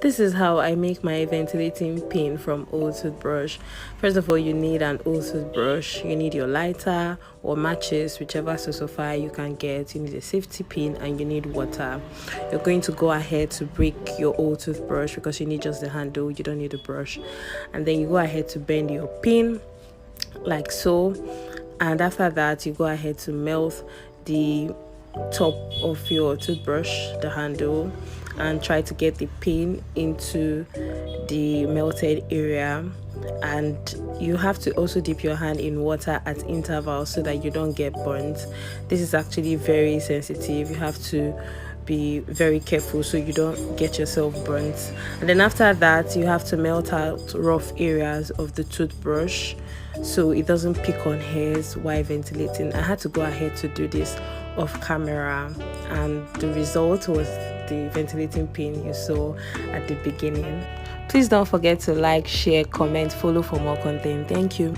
This is how I make my ventilating pin from old toothbrush. First of all, you need an old toothbrush, you need your lighter or matches, whichever source of fire you can get. You need a safety pin and you need water. You're going to go ahead to break your old toothbrush because you need just the handle, you don't need a brush. And then you go ahead to bend your pin like so, and after that you go ahead to melt the top of your toothbrush, the handle, and try to get the pin into the melted area. And you have to also dip your hand in water at intervals so that you don't get burnt. This is actually very sensitive. You have to be very careful so you don't get yourself burnt. And then after that you have to melt out rough areas of the toothbrush so it doesn't pick on hairs while ventilating. I had to go ahead to do this off camera, and the result was the ventilating pin you saw at the beginning. Please don't forget to like, share, comment, follow for more content. Thank you.